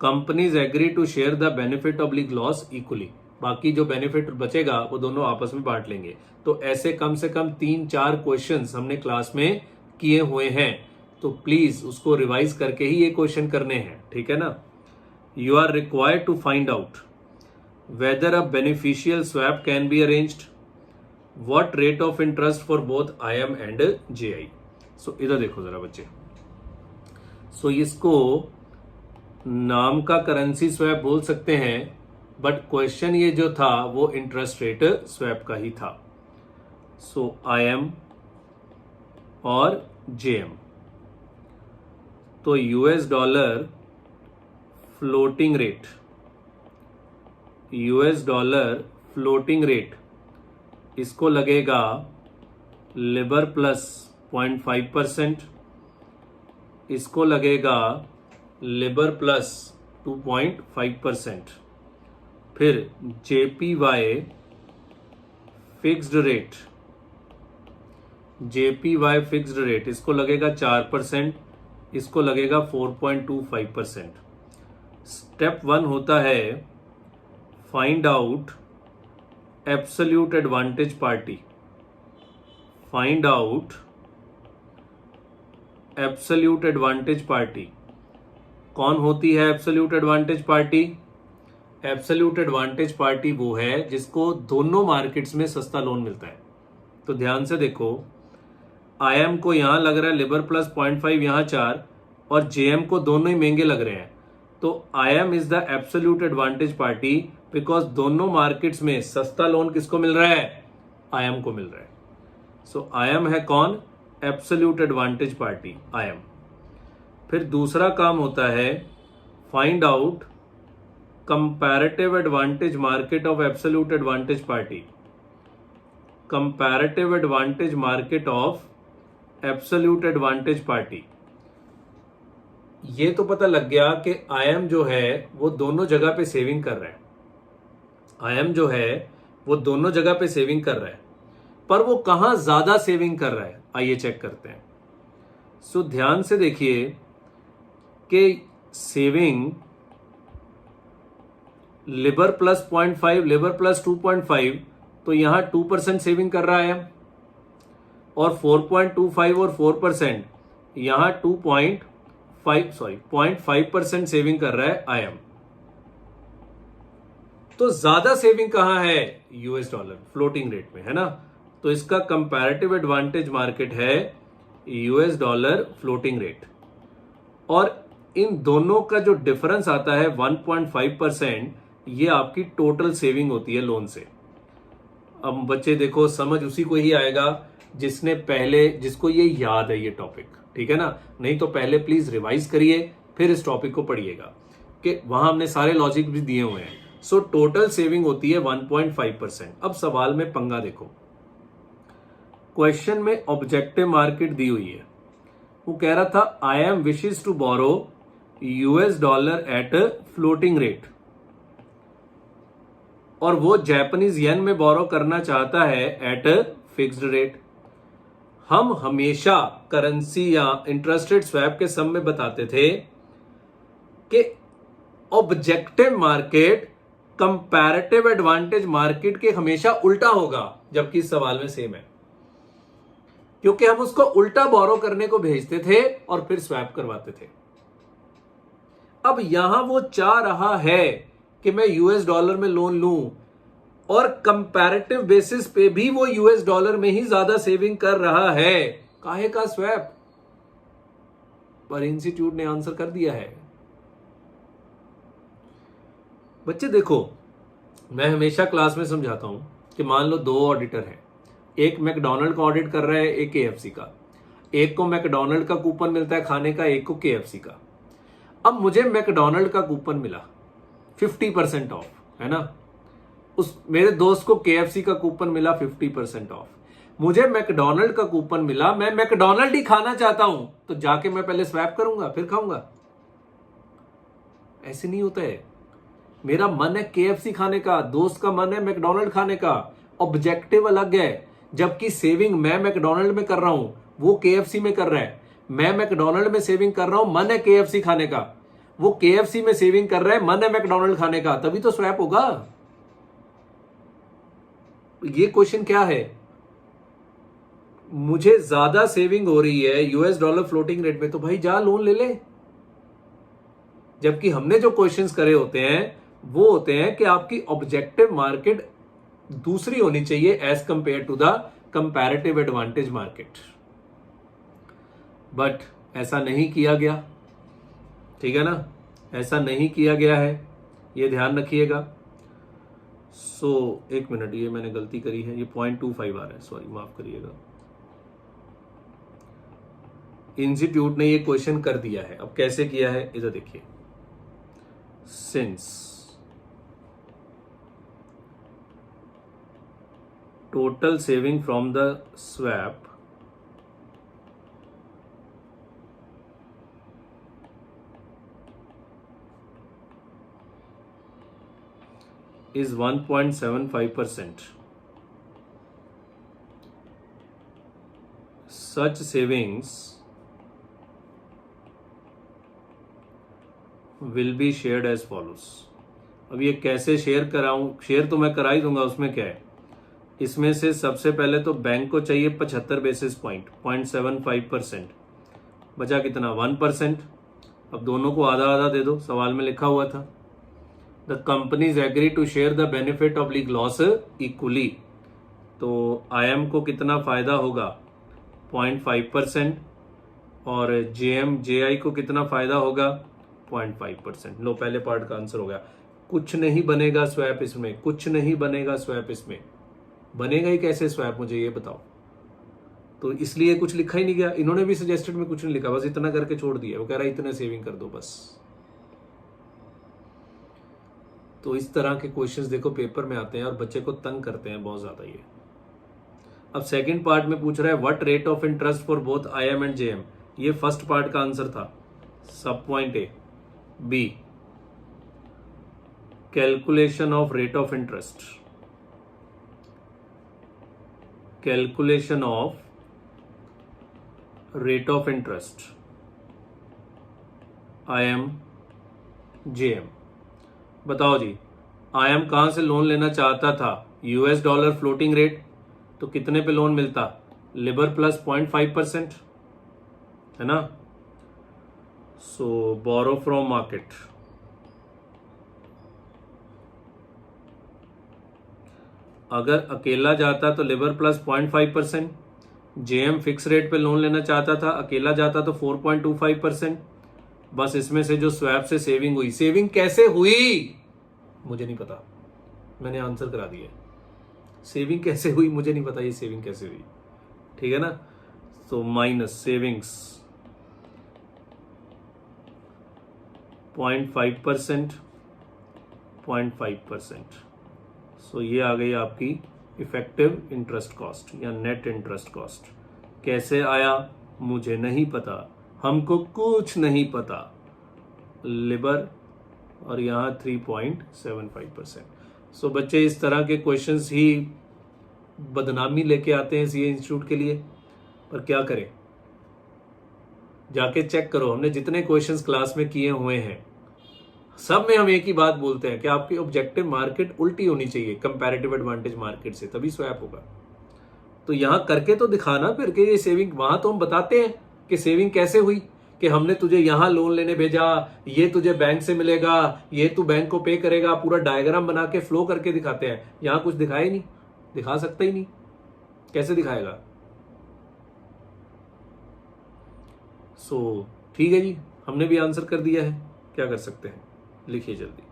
Companies agree to share the benefit oblique loss equally, बाकी जो बेनिफिट बचेगा वो दोनों आपस में बांट लेंगे। तो ऐसे कम से कम 3-4 क्वेश्चंस हमने क्लास में किए हुए हैं, तो प्लीज उसको रिवाइज करके ही ये क्वेश्चन करने हैं, ठीक है ना। You are required to find out whether a beneficial swap can be arranged, what rate of interest for both IM and JI। So इधर देखो जरा बच्चे, सो इसको नाम का करेंसी स्वैप बोल सकते हैं, बट क्वेश्चन ये जो था वो इंटरेस्ट रेट स्वैप का ही था। सो IM और JM, तो US dollar floating rate, US dollar floating rate, इसको लगेगा लिबर प्लस 0.5%, इसको लगेगा लिबर प्लस 2.5%, फिर JPY fixed rate, JPY fixed rate इसको लगेगा 4%, इसको लगेगा 4.25%। स्टेप 1 होता है find out absolute advantage party, find out absolute advantage party. कौन होती है absolute advantage party? Absolute advantage party वो है जिसको दोनों मार्केट्स में सस्ता लोन मिलता है। तो ध्यान से देखो, IM को यहां लग रहा है लिबर प्लस 0.5, यहां 4, और JM को दोनों ही महंगे लग रहे हैं। तो IM is the absolute advantage party because दोनों मार्केट्स में सस्ता लोन किसको मिल रहा है? IM को मिल रहा है। सो IM है कौन? Absolute advantage party IM। फिर दूसरा काम होता है find out comparative advantage market of absolute advantage party, comparative advantage market of absolute advantage party. ये तो पता लग गया कि IM जो है वो दोनों जगह पे सेविंग कर रहा है, IM जो है वो दोनों जगह पे सेविंग कर रहा है, पर वो कहां ज्यादा सेविंग कर रहा है आइए चेक करते हैं। सो ध्यान से देखिए कि saving Libre plus 0.5, Libre plus 2.5, तो यहां 2% सेविंग कर रहा है, और 4.25 और 4% यहां 0.5% सेविंग कर रहा है IM। तो ज्यादा सेविंग कहां है? US डॉलर फ्लोटिंग रेट में, है ना। तो इसका कंपैरेटिव एडवांटेज मार्केट है यूएस डॉलर फ्लोटिंग रेट। और इन दोनों का जो डिफरेंस आता है 1.5%, ये आपकी टोटल सेविंग होती है लोन से। अब बच्चे देखो, समझ उसी को ही आएगा जिसने पहले, जिसको ये याद है ये टॉपिक, ठीक है ना। नहीं तो पहले प्लीज रिवाइज करिए, फिर इस टॉपिक को पढ़िएगा कि वहां हमने सारे लॉजिक भी दिए हुए हैं। सो टोटल सेविंग होती है 1.5%। अब सवाल में पंगा देखो, क्वेश्चन में ऑब्जेक्टिव मार्केट दी हुई है। वो कह रहा था I M wishes to borrow US dollar at floating rate, और वो जापानीज येन में बोरो करना चाहता है एट फिक्स्ड रेट। हम हमेशा करेंसी या इंटरेस्ट रेट स्वैप के सम में बताते थे कि objective market comparative advantage market के हमेशा उल्टा होगा, जबकि इस सवाल में सेम है, क्योंकि हम उसको उल्टा बोरो करने को भेजते थे और फिर स्वैप करवाते थे। अब यहां वो चाह रहा है कि मैं यूएस डॉलर में लोन लूं, और कंपैरेटिव बेसिस पे भी वो यूएस डॉलर में ही ज्यादा सेविंग कर रहा है। काहे का स्वैप? पर इंस्टीट्यूट ने आंसर कर दिया है। बच्चे देखो, मैं हमेशा क्लास में समझाता हूं कि मान लो दो ऑडिटर हैं, एक मैकडॉनल्ड का ऑडिट कर रहा है, एक केएफसी का। एक को मैकडॉनल्ड का कूपन मिलता है खाने का, एक को केएफसी का। अब मुझे मैकडॉनल्ड का कूपन मिला 50% ऑफ, है ना। उस मेरे दोस्त को केएफसी का कूपन मिला 50% ऑफ। मुझे मैकडॉनल्ड का कूपन मिला, मैं मैकडॉनल्ड ही खाना चाहता हूं, तो जाके मैं पहले स्वैप करूंगा फिर खाऊंगा? ऐसे नहीं होता है। मेरा मन है केएफसी खाने का, दोस्त का मन है मैकडॉनल्ड खाने का, ऑब्जेक्टिव अलग है। जबकि सेविंग मैं मैकडॉनल्ड में कर रहा हूं, वो केएफसी में कर रहा है। मैं मैकडॉनल्ड में सेविंग कर रहा हूं, मन है केएफसी खाने का, वो केएफसी में सेविंग कर रहा है, मन है मैकडॉनल्ड खाने का, तभी तो स्वैप होगा। ये क्वेश्चन क्या है? मुझे ज्यादा सेविंग हो रही है यूएस डॉलर फ्लोटिंग रेट में, तो भाई जा लोन ले ले। जबकि हमने जो क्वेश्चंस करे होते हैं वो होते हैं कि आपकी ऑब्जेक्टिव मार्केट दूसरी होनी चाहिए as compare to the comparative advantage market. But ऐसा नहीं किया गया, ठीक है ना, ऐसा नहीं किया गया है, ये ध्यान रखिएगा। एक मिनट, ये मैंने गलती करी है, ये 0.25 आ रहा है, सॉरी माफ करिएगा। इंस्टीट्यूट ने ये क्वेश्चन कर दिया है। अब कैसे किया है इधर देखिए। Since total saving from the swap is 1.75%. Such savings will be shared as follows. अब ये कैसे शेयर कराऊं? शेयर तो मैं करा ही दूंगा, उसमें क्या है। इसमें से सबसे पहले तो बैंक को चाहिए 75 बेसिस पॉइंट, 0.75%। बचा कितना? 1%। अब दोनों को आधा आधा दे दो, सवाल में लिखा हुआ था the companies agree to share the benefit of league loss equally. तो आईएम को कितना फायदा होगा? 0.5%। और जेआई को कितना फायदा होगा? 0.5%। लो, पहले पार्ट का आंसर हो गया। कुछ नहीं बनेगा स्वैप इसमें, कुछ नहीं बनेगा स्वैप इसमें। बनेगा ही कैसे स्वैप, मुझे ये बताओ। तो इसलिए कुछ लिखा ही नहीं गया। इन्होंने भी सजेस्टेड में कुछ नहीं लिखा, बस इतना करके छोड़ दिया। वो कह रहा है इतने सेविंग कर दो बस। तो इस तरह के क्वेश्चंस देखो पेपर में आते हैं और बच्चे को तंग करते हैं बहुत ज्यादा ये। अब सेकंड पार्ट में पूछ रहा है what rate of interest for both IM and JM. ये फर्स्ट पार्ट का आंसर था। Sub point A. B, calculation of rate of interest, calculation of rate of interest IM JM. बताओ जी, आईएम कहां से लोन लेना चाहता था? यूएस डॉलर फ्लोटिंग रेट, तो कितने पे लोन मिलता? लिबर प्लस 0.5%, है ना। सो बोरो फ्रॉम मार्केट, अगर अकेला जाता तो Libre plus 0.5%, JM fix rate पे लोन लेना चाहता था, अकेला जाता तो 4.25%। बस इसमें से जो स्वैप से सेविंग हुई, सेविंग कैसे हुई मुझे नहीं पता, मैंने आंसर करा दिया। सेविंग कैसे हुई मुझे नहीं पता, ये सेविंग कैसे हुई, ठीक है ना। तो माइनस सेविंग्स 0.5%, 0.5%। सो ये आ गई आपकी इफेक्टिव इंटरेस्ट कॉस्ट या नेट इंटरेस्ट कॉस्ट। कैसे आया मुझे नहीं पता, हमको कुछ नहीं पता। लिबर और यहाँ 3.75%। सो बच्चे इस तरह के क्वेश्चंस ही बदनामी लेके आते हैं सीए इंस्टीट्यूट के लिए, पर क्या करें, जाके चेक करो। हमने जितने क्वेश्चंस क्लास में किए हुए हैं सब में हम एक ही बात बोलते हैं कि आपकी ऑब्जेक्टिव मार्केट उल्टी होनी चाहिए कंपैरेटिव एडवांटेज मार्केट से, तभी स्वैप होगा। तो यहां करके तो दिखाना फिर कि ये सेविंग, वहां तो हम बताते हैं कि सेविंग कैसे हुई, कि हमने तुझे यहां लोन लेने भेजा, ये तुझे बैंक से मिलेगा, ये तू बैंक को पे करेगा, पूरा डायग्राम बना के फ्लो करके दिखाते हैं। यहां कुछ दिखाया ही नहीं, दिखा सकता ही नहीं, कैसे दिखाएगा। सो ठीक है जी, हमने भी आंसर कर दिया है, क्या कर सकते हैं, लिखिए जल्दी।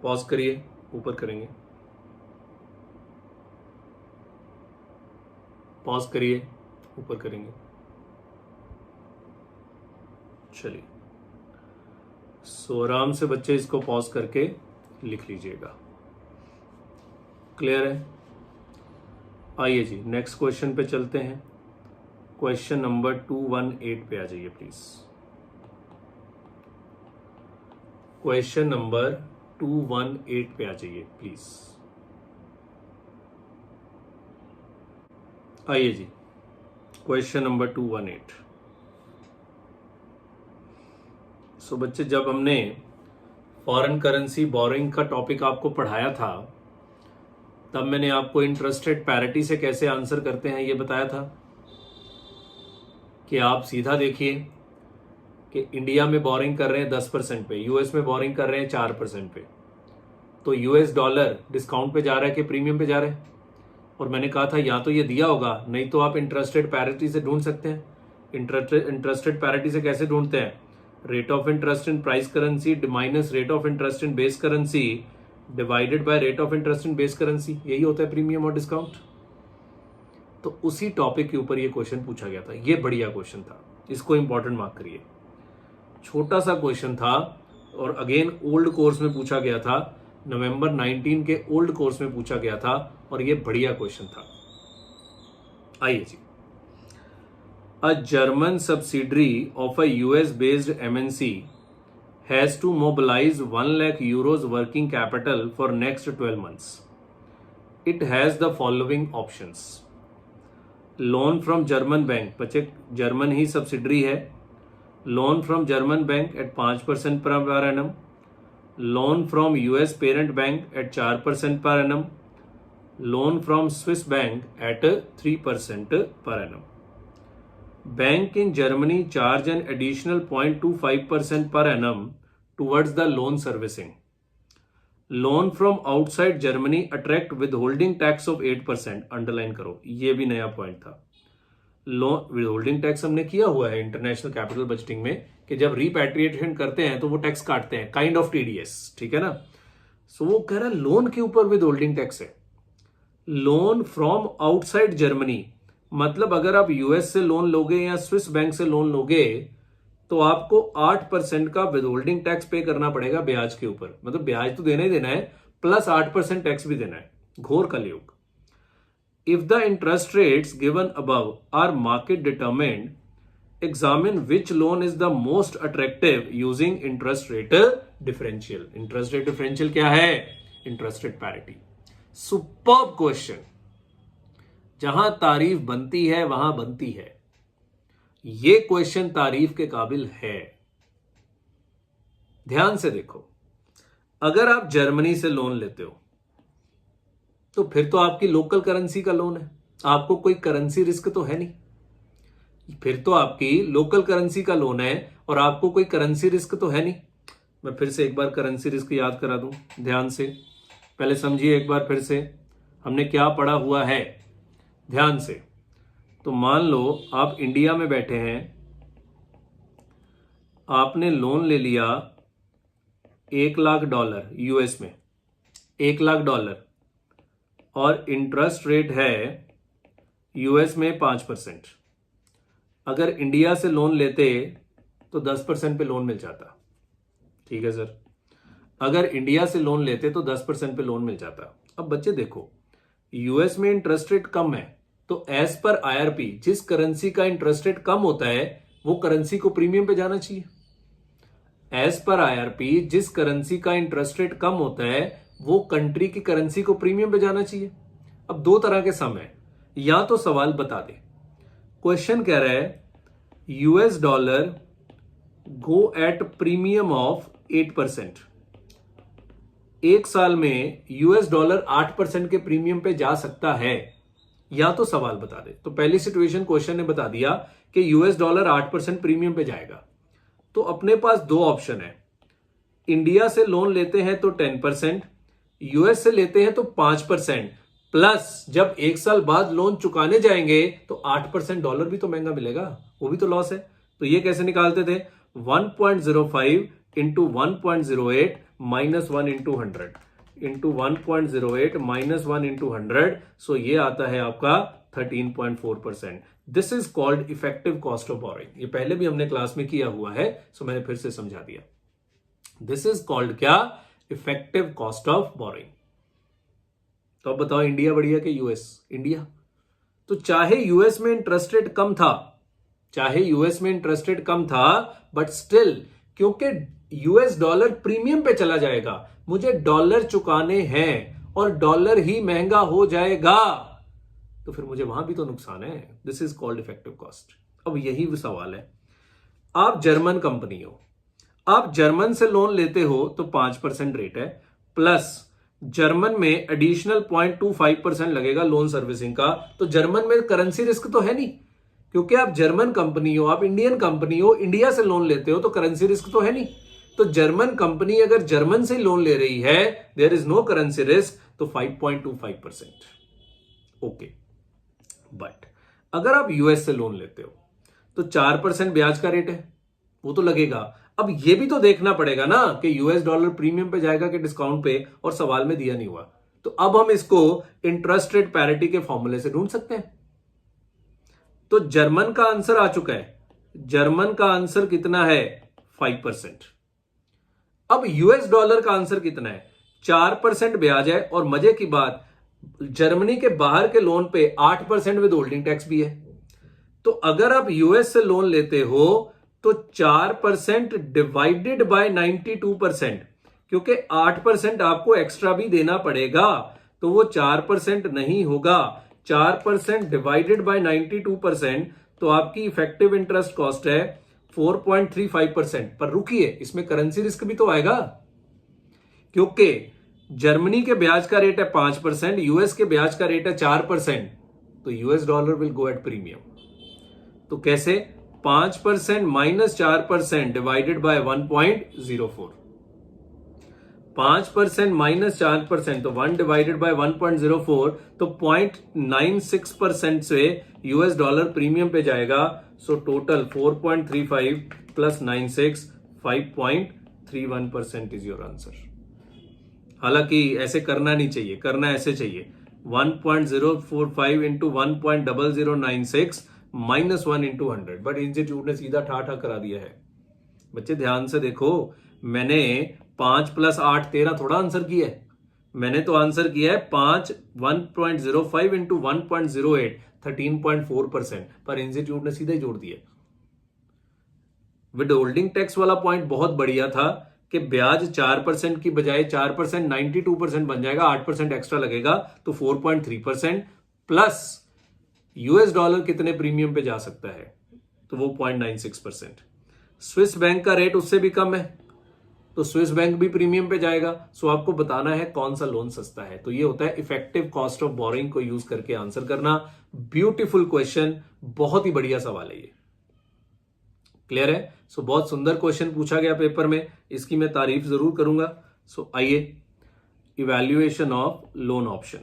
पॉज करिए, ऊपर करेंगे, पॉज करिए, ऊपर करेंगे। चलिए, सो आराम से बच्चे इसको पॉज करके लिख लीजिएगा। क्लियर है? आइए जी नेक्स्ट क्वेश्चन पे चलते हैं। क्वेश्चन नंबर 218 पे आ जाइए प्लीज। क्वेश्चन नंबर 218 पे आ जाइए प्लीज। आइए जी, क्वेश्चन नंबर 218। सो बच्चे, जब हमने फॉरेन करेंसी बोरिंग का टॉपिक आपको पढ़ाया था, तब मैंने आपको इंटरेस्ट रेट पैरिटी से कैसे आंसर करते हैं ये बताया था कि आप सीधा देखिए कि इंडिया में बोरिंग कर रहे हैं 10% पे, यूएस में बोरिंग कर रहे हैं 4% पे, तो यूएस डॉलर डिस्काउंट पे जा रहा है कि प्रीमियम पे जा रहा है। और मैंने कहा था या तो ये दिया होगा, नहीं तो आप इंटरेस्ट रेट पैरिटी से ढूंढ सकते हैं। इंटरेस्ट रेट पैरिटी से कैसे ढूंढते हैं, rate of interest in price currency minus rate of interest in base currency divided by rate of interest in base currency, यही होता है प्रीमियम और डिस्काउंट। तो उसी टॉपिक के ऊपर ये क्वेश्चन पूछा गया था, ये बढ़िया क्वेश्चन था, इसको इंपॉर्टेंट मार्क करिए। छोटा सा क्वेश्चन था और अगेन ओल्ड कोर्स में पूछा गया था, नवंबर 19 के ओल्ड कोर्स में पूछा गया था, और ये बढ़िया क्वेश्चन था। आइए जी, a German subsidiary of a US based MNC has to mobilize 1 lakh euros working capital for next 12 months. It has the following options. Loan from German bank, बच्चे जर्मन ही सब्सिडरी है, loan from German bank at 5% per annum, loan from US parent bank at 4% per annum, loan from Swiss bank at 3% per annum. Bank in Germany charge an additional 0.25% per annum towards the loan servicing. Loan from outside Germany attract withholding tax of 8%. Underline करो, ये भी नया point था। Loan withholding tax हमने किया हुआ है international capital budgeting में, कि जब रिपैट्रिएशन करते हैं तो वो टैक्स काटते हैं, काइंड ऑफ टीडीएस, ठीक है ना। सो वो कह रहा है लोन के ऊपर विदहोल्डिंग टैक्स है। लोन फ्रॉम आउटसाइड जर्मनी, मतलब अगर आप यूएस से लोन लोगे या स्विस बैंक से लोन लोगे तो आपको 8% का विदहोल्डिंग टैक्स पे करना पड़ेगा ब्याज के ऊपर, मतलब ब्याज तो देना ही देना है, प्लस 8% टैक्स भी देना है। घोर कलयुग। If the interest rates given above are market determined, examine which loan is the most attractive using interest rate differential. Interest rate differential क्या है, interest rate parity. Superb question, जहां तारीफ बनती है वहां बनती है, ये क्वेश्चन तारीफ के काबिल है। ध्यान से देखो, अगर आप जर्मनी से लोन लेते हो तो फिर तो आपकी लोकल करेंसी का लोन है, आपको कोई करेंसी रिस्क तो है नहीं। फिर तो आपकी लोकल करेंसी का लोन है और आपको कोई करेंसी रिस्क तो है नहीं। मैं फिर से एक बार करेंसी रिस्क याद करा दूं ध्यान से, पहले समझिए एक बार फिर से हमने क्या पढ़ा हुआ है ध्यान से। तो मान लो आप इंडिया में बैठे हैं, आपने लोन ले लिया $1,00,000 यूएस में, $1,00,000 और इंटरेस्ट रेट है यूएस में 5%। अगर इंडिया से लोन लेते तो 10% पे लोन मिल जाता। ठीक है सर, अगर इंडिया से लोन लेते तो 10% पे लोन मिल जाता। अब बच्चे देखो, यूएस में इंटरेस्ट रेट कम है, तो एज पर आईआरपी जिस करेंसी का इंटरेस्ट रेट कम होता है वो करेंसी को प्रीमियम पे जाना चाहिए। एज पर आईआरपी जिस करेंसी का इंटरेस्ट रेट कम होता है वो कंट्री की करेंसी को प्रीमियम पे जाना चाहिए। अब दो तरह के सम है, या तो सवाल बता दे, क्वेश्चन कह रहा है US dollar go at premium of 8%, एक साल में यूएस डॉलर 8% के प्रीमियम पे जा सकता है, या तो सवाल बता दे। तो पहली सिचुएशन क्वेश्चन ने बता दिया कि यूएस डॉलर 8% प्रीमियम पे जाएगा। तो अपने पास दो ऑप्शन है, इंडिया से लोन लेते हैं तो 10%, यूएस से लेते हैं तो 5%, प्लस जब एक साल बाद लोन चुकाने जाएंगे तो 8% डॉलर भी तो महंगा मिलेगा, वो भी तो लॉस है। तो ये कैसे निकालते थे, 1.05 into 1.08 minus 1 into 100 into 1.08 minus 1 into 100, सो ये आता है आपका 13.4%। This is called effective cost of borrowing. ये पहले भी हमने क्लास में किया हुआ है, सो मैंने फिर से समझा दिया। दिस इज कॉल्ड क्या, इफेक्टिव कॉस्ट ऑफ बोरोइंग। तो अब बताओ इंडिया बढ़िया कि यूएस? इंडिया। तो चाहे यूएस में इंटरेस्ट रेट कम था, चाहे यूएस में इंटरेस्ट रेट कम था, बट स्टिल क्योंकि यूएस डॉलर प्रीमियम पे चला जाएगा, मुझे डॉलर चुकाने हैं और डॉलर ही महंगा हो जाएगा, तो फिर मुझे वहां भी तो नुकसान है। This is called effective cost. अब यही वो सवाल है, आप जर्मन कंपनी हो, आप जर्मन से लोन लेते हो तो 5% रेट है, प्लस जर्मन में एडिशनल 0.25% लगेगा लोन सर्विसिंग का। तो जर्मन में करेंसी रिस्क तो है नहीं, क्योंकि आप जर्मन कंपनी हो, आप इंडियन कंपनी हो, इंडिया से लोन लेते हो तो करेंसी रिस्क तो है नहीं। तो जर्मन कंपनी अगर जर्मन से लोन ले रही है, there is no currency risk, तो 5.25%। ओके, बट अगर आप यूएस से लोन लेते हो तो 4% ब्याज का रेट है, वो तो लगेगा। अब ये भी तो देखना पड़ेगा ना कि यूएस डॉलर प्रीमियम पे जाएगा कि डिस्काउंट पे, और सवाल में दिया नहीं हुआ। तो अब हम इसको इंटरेस्ट रेट पैरिटी के फॉर्मूले से ढूंढ सकते हैं। तो जर्मन का आंसर आ चुका है, जर्मन का आंसर कितना है, 5%। अब यूएस डॉलर का आंसर कितना है, 4% ब्याज है, और मजे की बात जर्मनी के बाहर के लोन पे 8% विद होल्डिंग टैक्स भी है। तो अगर आप यूएस से लोन लेते हो तो 4% डिवाइडेड बाय 92%, क्योंकि 8% आपको एक्स्ट्रा भी देना पड़ेगा, तो वो 4% नहीं होगा। 4% डिवाइडेड बाय 92%, तो आपकी इफेक्टिव इंटरेस्ट कॉस्ट है 4.35%। पर रुकिए, इसमें करेंसी रिस्क भी तो आएगा, क्योंकि जर्मनी के ब्याज का रेट है 5%, यूएस के ब्याज का रेट है 4%, तो US dollar will go at premium. तो कैसे, 5% माइनस 4% डिवाइडेड बाय 1.04, 5% माइनस 4%, तो 1 डिवाइडेड बाय 1.04, तो 0.96% से यूएस डॉलर प्रीमियम पे जाएगा। So total 4.35 plus 96, 5.31% is your answer. हालांकि ऐसे करना नहीं चाहिए, करना ऐसे चाहिए 1.045 into 1.0096 minus 1 into 100, but institute ने सीधा ठाठा करा दिया है। बच्चे ध्यान से देखो, मैंने 5 प्लस 8 13 थोड़ा आंसर किया है, मैंने तो आंसर किया है 1.05 इंटू 1.08 13.4%, पर इंस्टीट्यूट ने सीधा ही जोड़ दिया। विद होल्डिंग टैक्स वाला पॉइंट बहुत बढ़िया था कि ब्याज 4% की बजाय 4% 92% बन जाएगा, 8% एक्स्ट्रा लगेगा, तो 4.3% प्लस यूएस डॉलर कितने प्रीमियम पे जा सकता है, तो वो 0.96%। स्विस बैंक का रेट उससे भी कम है, तो स्विस बैंक भी प्रीमियम पे जाएगा। सो आपको बताना है कौन सा लोन सस्ता है। तो ये होता है इफेक्टिव कॉस्ट ऑफ बोरोइंग को यूज करके आंसर करना। ब्यूटीफुल क्वेश्चन, बहुत ही बढ़िया सवाल है ये। क्लियर है? सो बहुत सुंदर क्वेश्चन पूछा गया पेपर में, इसकी मैं तारीफ जरूर करूंगा। सो आइए, evaluation of loan option.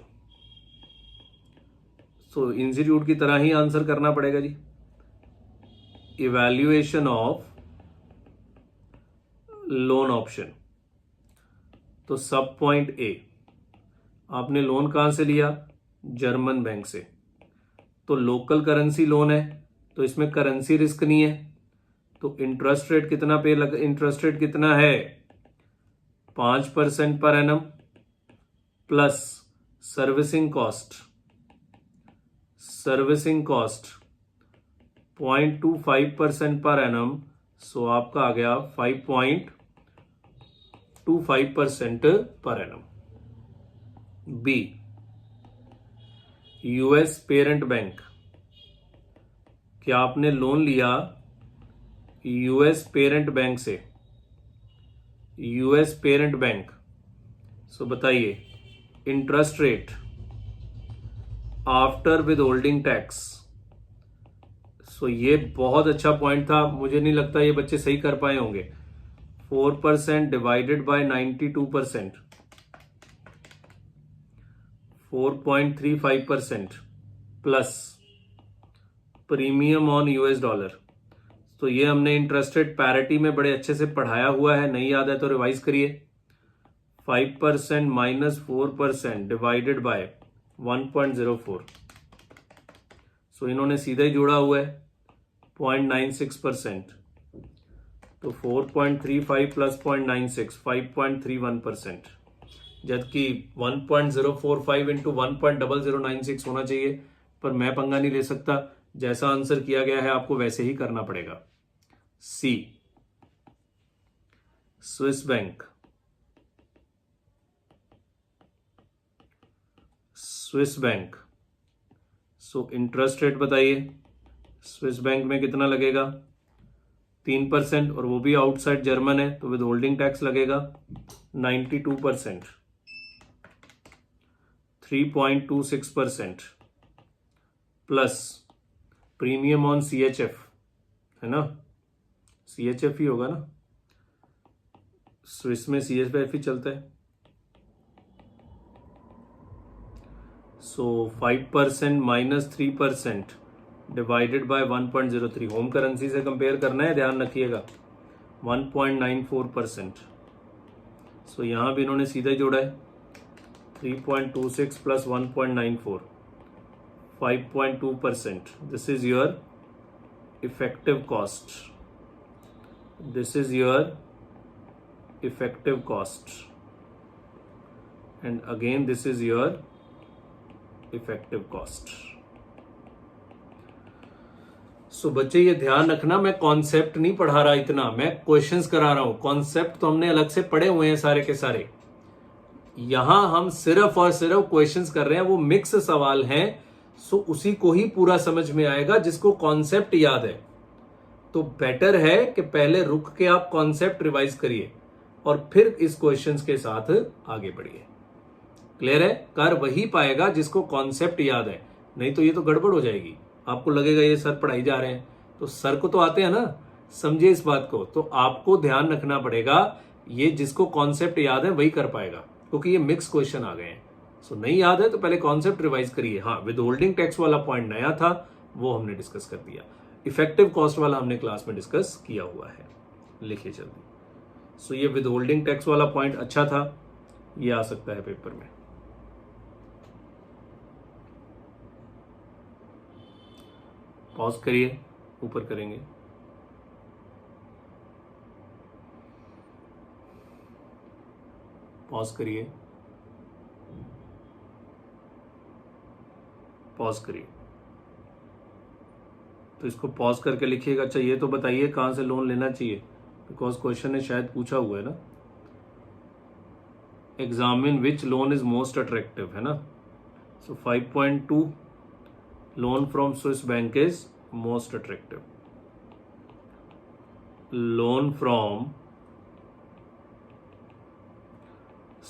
So institute की तरह ही आंसर करना पड़ेगा जी। Evaluation of loan option. तो सब पॉइंट ए, आपने लोन कहां से लिया? जर्मन बैंक से। तो लोकल करेंसी लोन है, तो इसमें करेंसी रिस्क नहीं है। तो इंटरेस्ट रेट कितना इंटरेस्ट रेट कितना है? 5% per annum plus servicing cost 0.25% per annum. सो आपका आ गया 5.25% per annum. B, US parent bank. क्या आपने लोन लिया यूएस पेरेंट बैंक से? US parent bank. सो बताइए, interest rate after withholding tax. So ये बहुत अच्छा पॉइंट था, मुझे नहीं लगता ये बच्चे सही कर पाए होंगे। 4% divided by 92%, 4.35% plus premium on US dollar. तो ये हमने इंटरेस्ट रेट पैरिटी में बड़े अच्छे से पढ़ाया हुआ है, नहीं याद है तो रिवाइज करिए। 5% माइनस 4% डिवाइडेड बाय 1.04। सो इन्होंने सीधा ही जोड़ा हुआ है 0.96%। तो 4.35 प्लस 0.96 5.31%, जबकि 1.045 इंटू 1.0096 होना चाहिए, पर मैं पंगा नहीं ले सकता। जैसा आंसर किया गया है आपको वैसे ही करना पड़ेगा। C, Swiss bank. Swiss bank. So interest rate बताइए, स्विस बैंक में कितना लगेगा? 3%, और वो भी आउटसाइड जर्मन है, तो विद होल्डिंग टैक्स लगेगा 92%, 3.26% प्लस प्रीमियम ऑन CHF, है ना? CHF ही होगा ना, स्विस में CHF ही चलता है। सो 5% minus 3% divided by 1.03, home currency से कंपेयर करना है, ध्यान रखिएगा। 1.94%। सो यहां भी इन्होंने सीधा जोड़ा है 3.26 plus 1.94, 5.2%। This is your effective cost. This is your effective cost, and again this is your effective cost. So बच्चे ये ध्यान रखना, मैं कॉन्सेप्ट नहीं पढ़ा रहा इतना, मैं क्वेश्चंस करा रहा हूं। कॉन्सेप्ट तो हमने अलग से पढ़े हुए हैं सारे के सारे, यहां हम सिर्फ और सिर्फ क्वेश्चंस कर रहे हैं, वो मिक्स सवाल हैं। सो उसी को ही पूरा समझ में आएगा जिसको कॉन्सेप्ट याद है। तो बेटर है कि पहले रुक के आप कॉन्सेप्ट रिवाइज करिए और फिर इस क्वेश्चंस के साथ आगे बढ़िए। क्लियर है? कर वही पाएगा जिसको कॉन्सेप्ट याद है, नहीं तो ये तो गड़बड़ हो जाएगी। आपको लगेगा ये सर पढ़ाई जा रहे हैं, तो सर को तो आते हैं ना, समझिए इस बात को। तो आपको ध्यान रखना पड़ेगा, ये जिसको कॉन्सेप्ट याद है वही कर पाएगा, क्योंकि ये मिक्स क्वेश्चन आ गए हैं। सो नहीं याद है तो पहले कॉन्सेप्ट रिवाइज करिए। हाँ, विद होल्डिंग टैक्स वाला पॉइंट नया था, वो हमने डिस्कस कर दिया। इफेक्टिव कॉस्ट वाला हमने क्लास में डिस्कस किया हुआ है, लिखिए जल्दी। सो ये विद होल्डिंग टैक्स वाला पॉइंट अच्छा था, ये आ सकता है पेपर में। पॉज करिए, ऊपर करेंगे। पॉज करिए, पॉज करिए। तो इसको पॉज करके लिखिएगा। अच्छा, ये तो बताइए कहां से लोन लेना चाहिए, बिकॉज क्वेश्चन ने शायद पूछा हुआ है ना। Examine which loan is most attractive, है ना। सो 5.2 loan from Swiss bank is most attractive. Loan from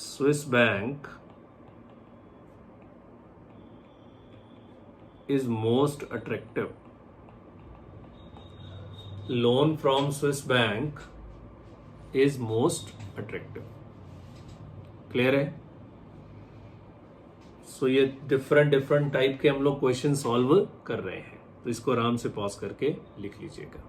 Swiss Bank is most attractive. Loan from Swiss Bank is most attractive. Clear है? सो ये डिफरेंट टाइप के हम लोग क्वेश्चन सॉल्व कर रहे हैं, तो इसको आराम से पॉज करके लिख लीजिएगा.